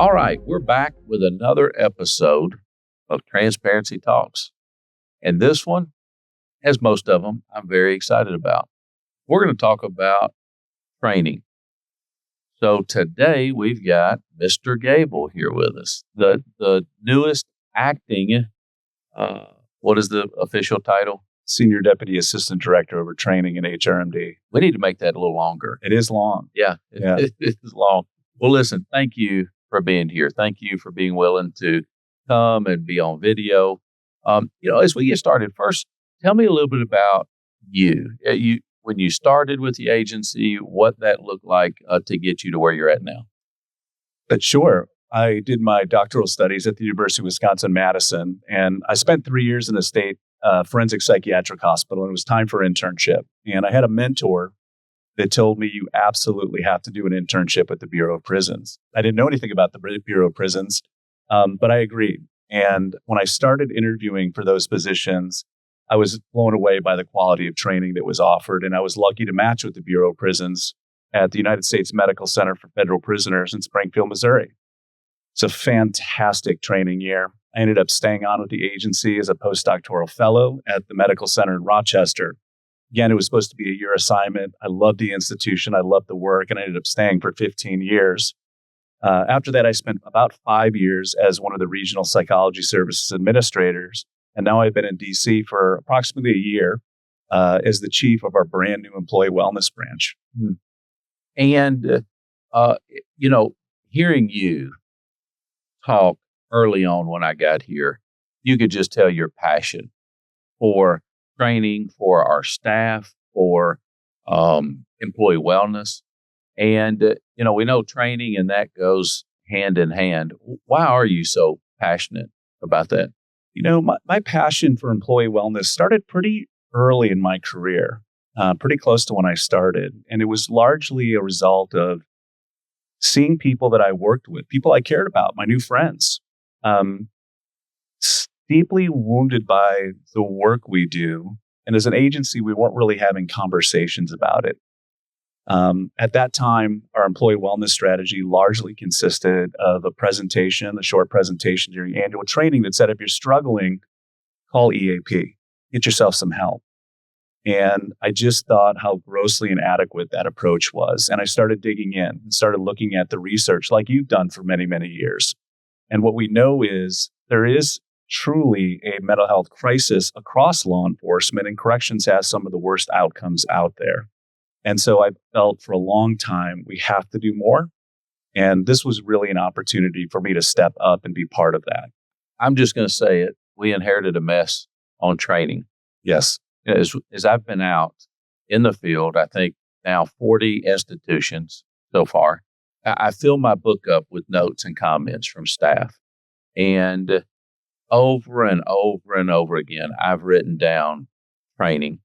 All right, we're back with another episode of Transparency Talks. And this one, as most of them, I'm very excited about. We're going to talk about training. So today we've got Mr. Gabel here with us, the newest acting, what is the official title? Senior Deputy Assistant Director over Training in HRMD. We need to make that a little longer. It is long. Yeah, it is long. Well, listen, thank you for being here. Thank you for being willing to come and be on video. As we get started, first, tell me a little bit about you. When you started with the agency, what that looked like to get you to where you're at now. Sure. I did my doctoral studies at the University of Wisconsin-Madison, and I spent 3 years in a state forensic psychiatric hospital, and it was time for internship. And I had a mentor that told me you absolutely have to do an internship at the Bureau of Prisons. I didn't know anything about the Bureau of Prisons, but I agreed. And when I started interviewing for those positions, I was blown away by the quality of training that was offered. And I was lucky to match with the Bureau of Prisons at the United States Medical Center for Federal Prisoners in Springfield, Missouri. It's a fantastic training year. I ended up staying on with the agency as a postdoctoral fellow at the medical center in Rochester. Again, it was supposed to be a year assignment. I loved the institution. I loved the work, and I ended up staying for 15 years. After that, I spent about 5 years as one of the regional psychology services administrators. And now I've been in DC for approximately a year as the chief of our brand new employee wellness branch. And, hearing you talk early on when I got here, you could just tell your passion for training, for our staff, for employee wellness. And, we know training and that goes hand in hand. Why are you so passionate about that? My passion for employee wellness started pretty early in my career, pretty close to when I started. And it was largely a result of seeing people that I worked with, people I cared about, my new friends, deeply wounded by the work we do. And as an agency, we weren't really having conversations about it. At that time, our employee wellness strategy largely consisted of a short presentation during annual training that said, if you're struggling, call EAP, get yourself some help. And I just thought how grossly inadequate that approach was. And I started digging in and started looking at the research like you've done for many, many years. And what we know is there is truly a mental health crisis across law enforcement, and corrections has some of the worst outcomes out there. And so I felt for a long time, we have to do more. And this was really an opportunity for me to step up and be part of that. I'm just going to say it. We inherited a mess on training. Yes. As I've been out in the field, I think now 40 institutions so far, I fill my book up with notes and comments from staff. And over and over and over again, I've written down training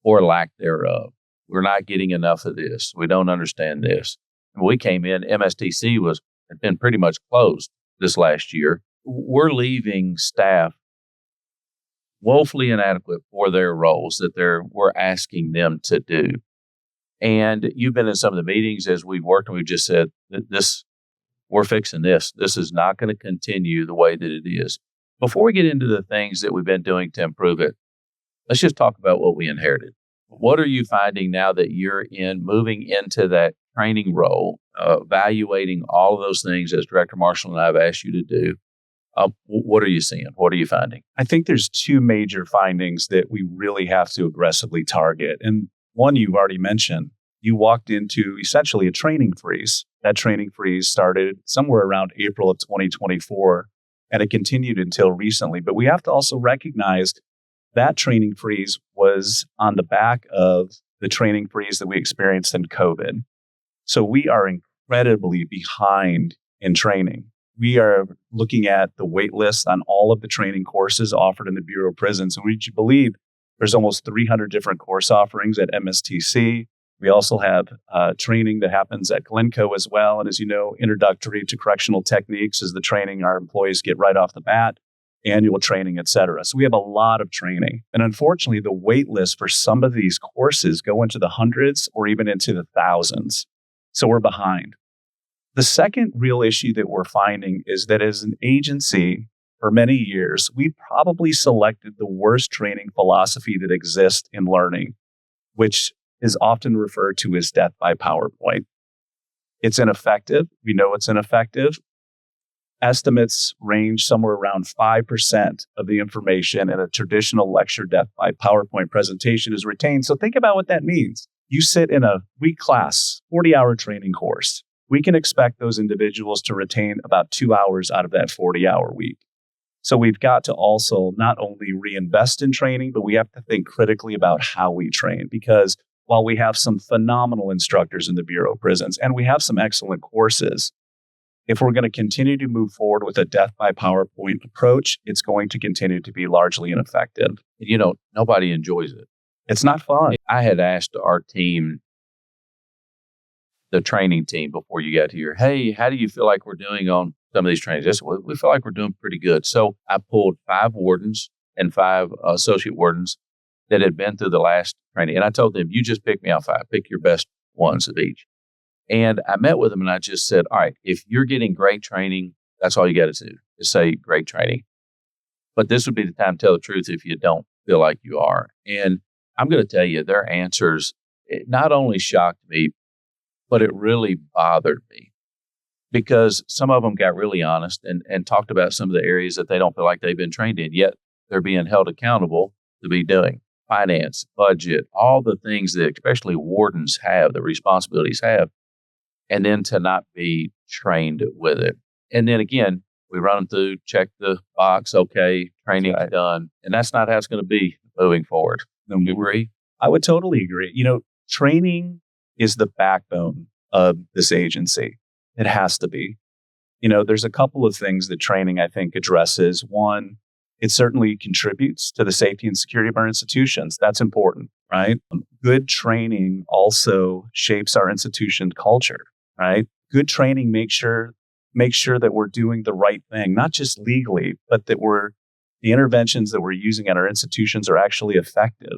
or lack thereof. We're not getting enough of this. We don't understand this. When we came in, MSTC had been pretty much closed this last year. We're leaving staff woefully inadequate for their roles that we're asking them to do. And you've been in some of the meetings as we've worked, and we've just said that we're fixing this. This is not going to continue the way that it is. Before we get into the things that we've been doing to improve it, let's just talk about what we inherited. What are you finding now that you're moving into that training role, evaluating all of those things as Director Marshall and I have asked you to do? What are you seeing? What are you finding? I think there's two major findings that we really have to aggressively target. And one you've already mentioned. You walked into essentially a training freeze. That training freeze started somewhere around April of 2024, and it continued until recently. But we have to also recognize that training freeze was on the back of the training freeze that we experienced in COVID. So we are incredibly behind in training. We are looking at the wait list on all of the training courses offered in the Bureau of Prisons. And we believe there's almost 300 different course offerings at MSTC. We also have training that happens at Glencoe as well. And as you know, introductory to correctional techniques is the training our employees get right off the bat, annual training, et cetera. So we have a lot of training. And unfortunately, the wait list for some of these courses go into the hundreds or even into the thousands. So we're behind. The second real issue that we're finding is that as an agency, for many years, we probably selected the worst training philosophy that exists in learning, which is often referred to as death by PowerPoint. It's ineffective. We know it's ineffective. Estimates range somewhere around 5% of the information in a traditional lecture death by PowerPoint presentation is retained. So think about what that means. You sit in a week class, 40-hour training course. We can expect those individuals to retain about 2 hours out of that 40-hour week. So we've got to also not only reinvest in training, but we have to think critically about how we train. Because while we have some phenomenal instructors in the Bureau of Prisons, and we have some excellent courses, if we're going to continue to move forward with a death by PowerPoint approach, it's going to continue to be largely ineffective. Nobody enjoys it. It's not fun. I had asked our team, the training team before you got here, hey, how do you feel like we're doing on some of these trainings? They said, well, we feel like we're doing pretty good. So I pulled 5 wardens and 5 associate wardens that had been through the last training. And I told them, you just pick me out 5, pick your best ones of each. And I met with them and I just said, all right, if you're getting great training, that's all you got to do is say great training. But this would be the time to tell the truth if you don't feel like you are. And I'm going to tell you, their answers, it not only shocked me, but it really bothered me because some of them got really honest and talked about some of the areas that they don't feel like they've been trained in, yet they're being held accountable to be doing. Finance, budget, all the things that especially wardens have, the responsibilities have, and then to not be trained with it. And then again, we run them through, check the box, okay, training's done. And that's not how it's going to be moving forward. Do you agree? I would totally agree. Training is the backbone of this agency. It has to be. There's a couple of things that training, I think, addresses. One, it certainly contributes to the safety and security of our institutions. That's important, right? Good training also shapes our institution culture, right? Good training makes sure that we're doing the right thing, not just legally, but that the interventions that we're using at our institutions are actually effective.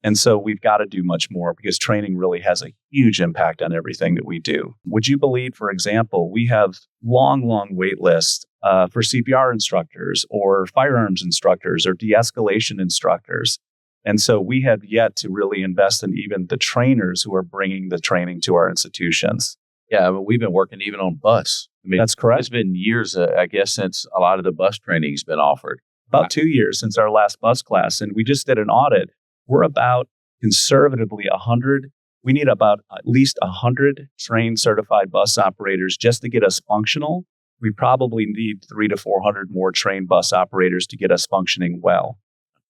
And so we've got to do much more because training really has a huge impact on everything that we do. Would you believe, for example, we have long wait lists for CPR instructors or firearms instructors or de-escalation instructors. And so we have yet to really invest in even the trainers who are bringing the training to our institutions. Yeah, but we've been working even on bus. That's correct. It's been years, I guess, since a lot of the bus training has been offered. About 2 years since our last bus class. And we just did an audit. We're about conservatively 100. We need about at least 100 trained certified bus operators just to get us functional. We probably need 300 to 400 more trained bus operators to get us functioning well.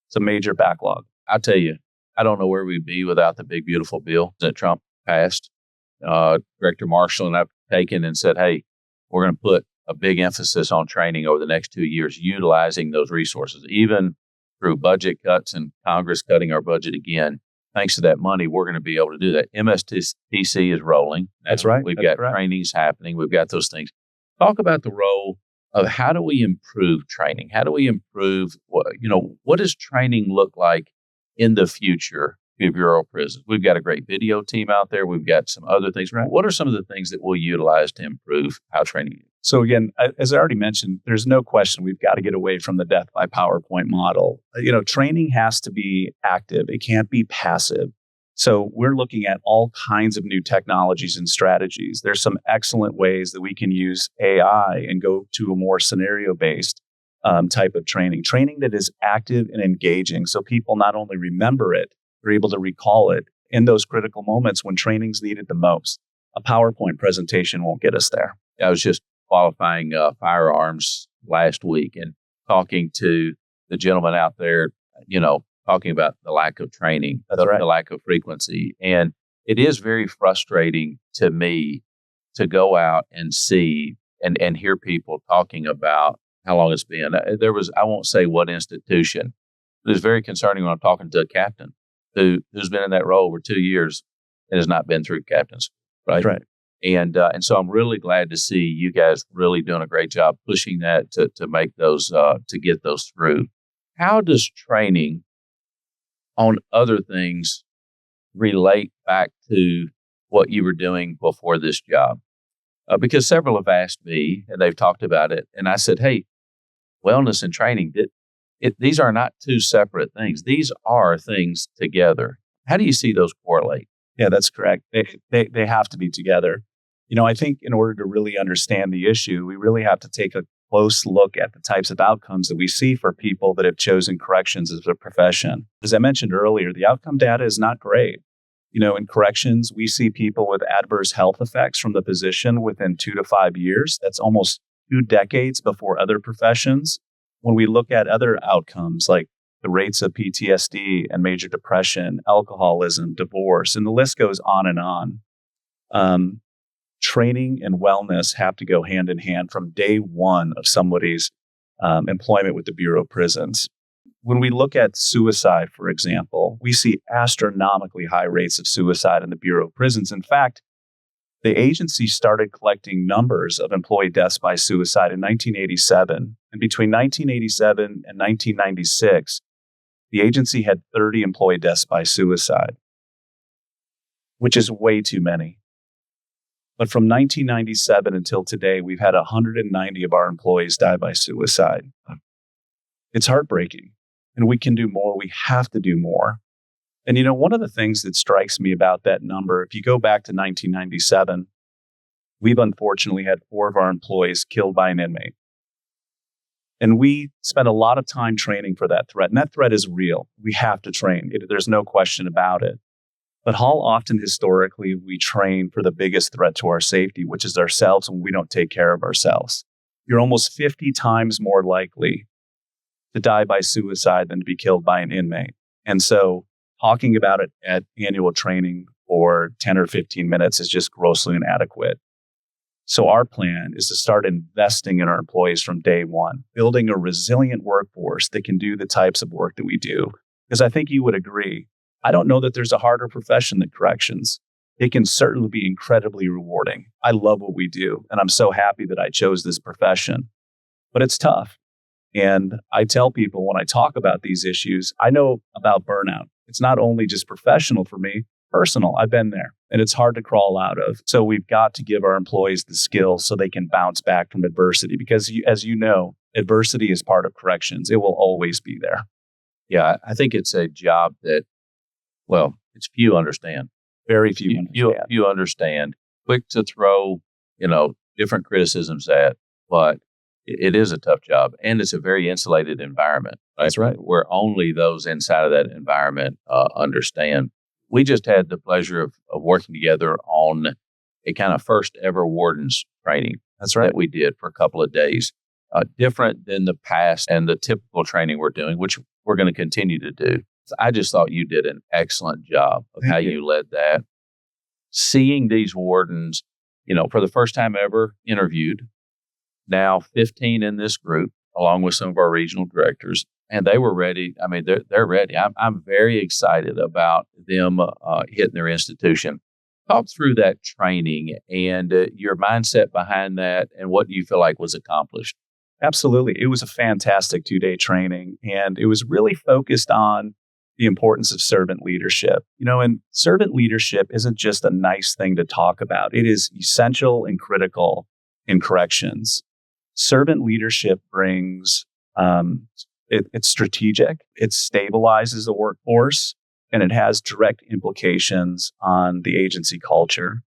It's a major backlog. I'll tell you, I don't know where we'd be without the big, beautiful bill that Trump passed. Director Marshall and I've taken and said, hey, we're going to put a big emphasis on training over the next 2 years, utilizing those resources, even through budget cuts and Congress cutting our budget again. Thanks to that money, we're going to be able to do that. MSTC is rolling. That's right. We've got trainings happening. We've got those things. Talk about the role of how do we improve training? How do we improve, what does training look like in the future of Bureau of Prisons? We've got a great video team out there. We've got some other things. Right. What are some of the things that we'll utilize to improve how training is? So again, as I already mentioned, there's no question we've got to get away from the death by PowerPoint model. Training has to be active. It can't be passive. So we're looking at all kinds of new technologies and strategies. There's some excellent ways that we can use AI and go to a more scenario-based type of training that is active and engaging. So people not only remember it, they're able to recall it in those critical moments when training's needed the most. A PowerPoint presentation won't get us there. I was just qualifying firearms last week and talking to the gentleman out there, talking about the lack of training, the lack of frequency. And it is very frustrating to me to go out and see and hear people talking about how long it's been. I won't say what institution, but it's very concerning when I'm talking to a captain who's been in that role over 2 years and has not been through captains. Right. And so I'm really glad to see you guys really doing a great job pushing that to make those, to get those through. How does training on other things relate back to what you were doing before this job? Because several have asked me and they've talked about it. And I said, hey, wellness and training, these are not two separate things. These are things together. How do you see those correlate? Yeah, that's correct. They have to be together. I think in order to really understand the issue, we really have to take a close look at the types of outcomes that we see for people that have chosen corrections as a profession. As I mentioned earlier, the outcome data is not great. In corrections, we see people with adverse health effects from the position within 2 to 5 years. That's almost 2 decades before other professions. When we look at other outcomes like the rates of PTSD and major depression, alcoholism, divorce, and the list goes on and on. Training and wellness have to go hand in hand from day one of somebody's employment with the Bureau of Prisons. When we look at suicide, for example, we see astronomically high rates of suicide in the Bureau of Prisons. In fact, the agency started collecting numbers of employee deaths by suicide in 1987. And between 1987 and 1996, the agency had 30 employee deaths by suicide, which is way too many. But from 1997 until today, we've had 190 of our employees die by suicide. It's heartbreaking. And we can do more. We have to do more. And, one of the things that strikes me about that number, if you go back to 1997, we've unfortunately had 4 of our employees killed by an inmate. And we spent a lot of time training for that threat. And that threat is real. We have to train. There's no question about it. But how often historically we train for the biggest threat to our safety, which is ourselves, when we don't take care of ourselves? You're almost 50 times more likely to die by suicide than to be killed by an inmate. And so talking about it at annual training for 10 or 15 minutes is just grossly inadequate. So our plan is to start investing in our employees from day one, building a resilient workforce that can do the types of work that we do. Because I think you would agree, I don't know that there's a harder profession than corrections. It can certainly be incredibly rewarding. I love what we do, and I'm so happy that I chose this profession. But it's tough. And I tell people when I talk about these issues, I know about burnout. It's not only just professional for me, personal. I've been there and it's hard to crawl out of. So we've got to give our employees the skills so they can bounce back from adversity because as you know, adversity is part of corrections. It will always be there. Yeah, I think it's a job that, it's few understand. Very few understand. You understand. Quick to throw, different criticisms at, but it is a tough job, and it's a very insulated environment. Right? That's right. Where only those inside of that environment understand. We just had the pleasure of working together on a kind of first ever Wardens training. That's right. That we did for a couple of days. Different than the past and the typical training we're doing, which we're going to continue to do. I just thought you did an excellent job of how you led that. Seeing these wardens, for the first time ever interviewed, now 15 in this group, along with some of our regional directors, and they were ready. I mean, they're ready. I'm very excited about them hitting their institution. Talk through that training and your mindset behind that, and what do you feel like was accomplished? Absolutely. It was a fantastic 2-day training, and it was really focused on the importance of servant leadership. And servant leadership isn't just a nice thing to talk about. It is essential and critical in corrections. Servant leadership brings, it's strategic, it stabilizes the workforce, and it has direct implications on the agency culture.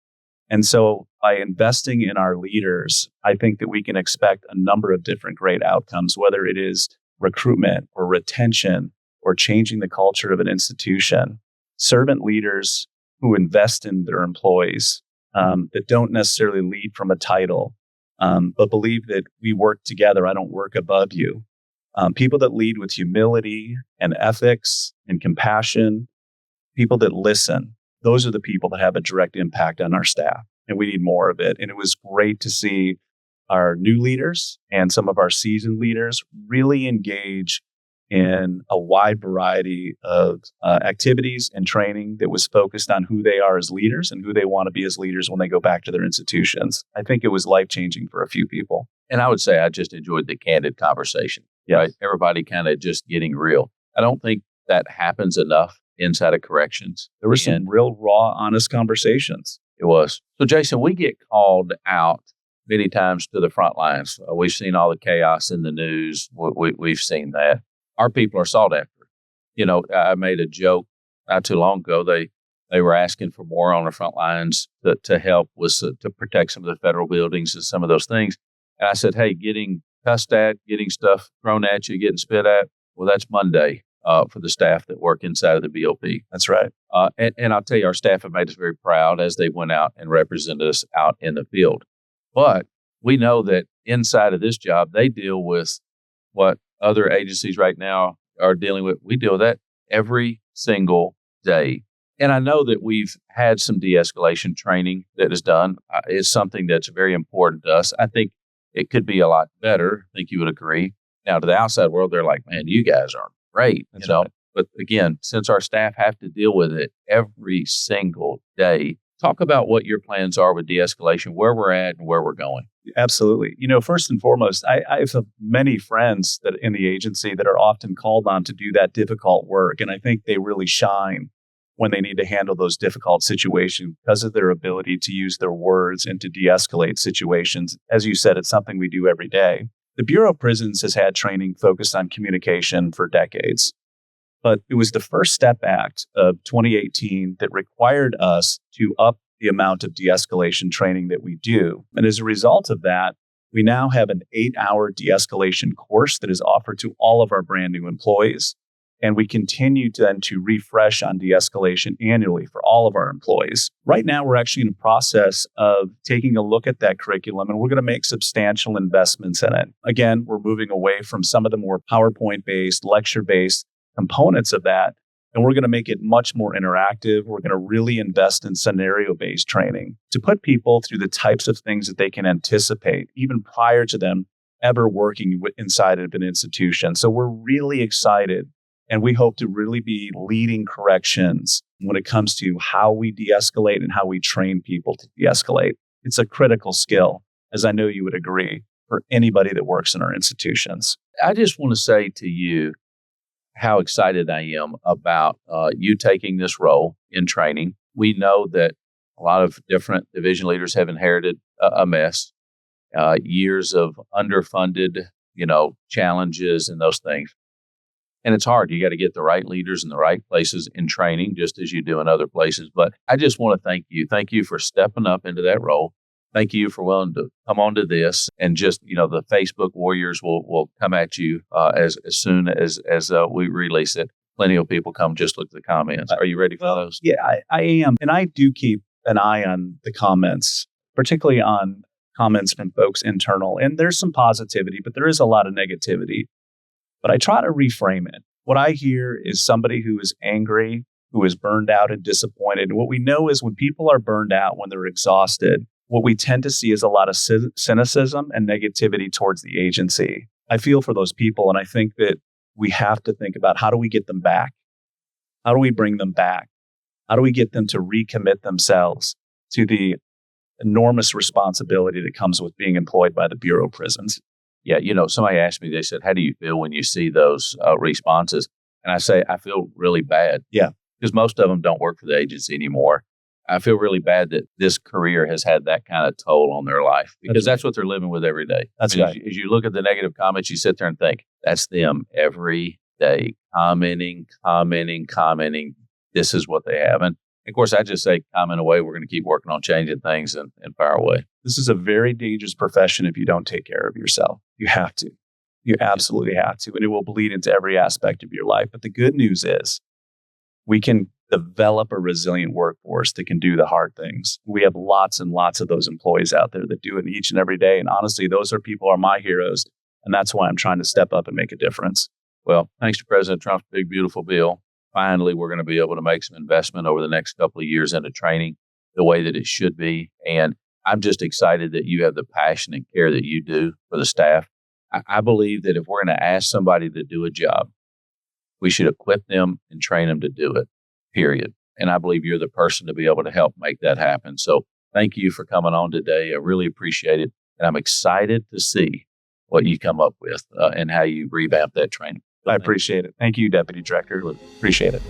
And so by investing in our leaders, I think that we can expect a number of different great outcomes, whether it is recruitment or retention or changing the culture of an institution. Servant leaders who invest in their employees, that don't necessarily lead from a title, but believe that we work together. I don't work above you. People that lead with humility and ethics and compassion, people that listen. Those are the people that have a direct impact on our staff, and we need more of it. And it was great to see our new leaders and some of our seasoned leaders really engage in a wide variety of activities and training that was focused on who they are as leaders and who they want to be as leaders when they go back to their institutions. I think it was life-changing for a few people. And I would say I just enjoyed the candid conversation. Yes. Right? Everybody kind of just getting real. I don't think that happens enough inside of corrections. There were some real raw, honest conversations. It was. So, Jason, we get called out many times to the front lines. We've seen all the chaos in the news. We've seen that. Our people are sought after. You know, I made a joke not too long ago. They were asking for more on the front lines to help with to protect some of the federal buildings and some of those things. And I said, hey, getting cussed at, getting stuff thrown at you, getting spit at, well, that's Monday for the staff that work inside of the BOP. That's right. And I'll tell you, our staff have made us very proud as they went out and represented us out in the field. But we know that inside of this job, they deal with what other agencies right now are dealing with. We deal with that every single day. And I know that we've had some de-escalation training that is done. It's something that's very important to us. I think it could be a lot better. I think you would agree. Now, to the outside world, they're like, man, you guys are great. That's you know. right. But again, since our staff have to deal with it every single day, talk about what your plans are with de-escalation, where we're at and where we're going. Absolutely. You know, first and foremost, I have many friends that in the agency that are often called on to do that difficult work. And I think they really shine when they need to handle those difficult situations because of their ability to use their words and to de-escalate situations. As you said, it's something we do every day. The Bureau of Prisons has had training focused on communication for decades. But it was the First Step Act of 2018 that required us to up the amount of de-escalation training that we do. And as a result of that, we now have an 8-hour de-escalation course that is offered to all of our brand new employees. And we continue to refresh on de-escalation annually for all of our employees. Right now, we're actually in the process of taking a look at that curriculum, and we're going to make substantial investments in it. Again, we're moving away from some of the more PowerPoint-based, lecture-based components of that, and we're going to make it much more interactive. We're going to really invest in scenario-based training to put people through the types of things that they can anticipate, even prior to them ever working inside of an institution. So we're really excited. And we hope to really be leading corrections when it comes to how we de-escalate and how we train people to de-escalate. It's a critical skill, as I know you would agree, for anybody that works in our institutions. I just want to say to you how excited I am about you taking this role in training. We know that a lot of different division leaders have inherited a mess, years of underfunded, challenges and those things. And it's hard. You got to get the right leaders in the right places in training, just as you do in other places. But I just want to thank you. Thank you for stepping up into that role. Thank you for willing to come onto this. And just, the Facebook warriors will come at you as soon as we release it. Plenty of people come just look at the comments. Are you ready for those? Yeah, I am. And I do keep an eye on the comments, particularly on comments from folks internal. And there's some positivity, but there is a lot of negativity. But I try to reframe it. What I hear is somebody who is angry, who is burned out and disappointed. What we know is when people are burned out, when they're exhausted, what we tend to see is a lot of cynicism and negativity towards the agency. I feel for those people, and I think that we have to think about how do we get them back? How do we bring them back? How do we get them to recommit themselves to the enormous responsibility that comes with being employed by the Bureau of Prisons? Yeah, somebody asked me, they said, how do you feel when you see those responses? And I say, I feel really bad. Yeah. Because most of them don't work for the agency anymore. I feel really bad that this career has had that kind of toll on their life because that's what they're living with every day. That's right. As you look at the negative comments, you sit there and think, that's them every day, commenting. This is what they have. And of course, I just say, comment away. We're going to keep working on changing things and fire away. This is a very dangerous profession if you don't take care of yourself. You have to. You absolutely have to. And it will bleed into every aspect of your life. But the good news is we can develop a resilient workforce that can do the hard things. We have lots and lots of those employees out there that do it each and every day. And honestly, those are people are my heroes. And that's why I'm trying to step up and make a difference. Well, thanks to President Trump's big, beautiful bill, finally, we're going to be able to make some investment over the next couple of years into training the way that it should be. And I'm just excited that you have the passion and care that you do for the staff. I believe that if we're going to ask somebody to do a job, we should equip them and train them to do it, period. And I believe you're the person to be able to help make that happen. So thank you for coming on today. I really appreciate it. And I'm excited to see what you come up with and how you revamp that training. I appreciate it. Thank you, Deputy Director. Appreciate it.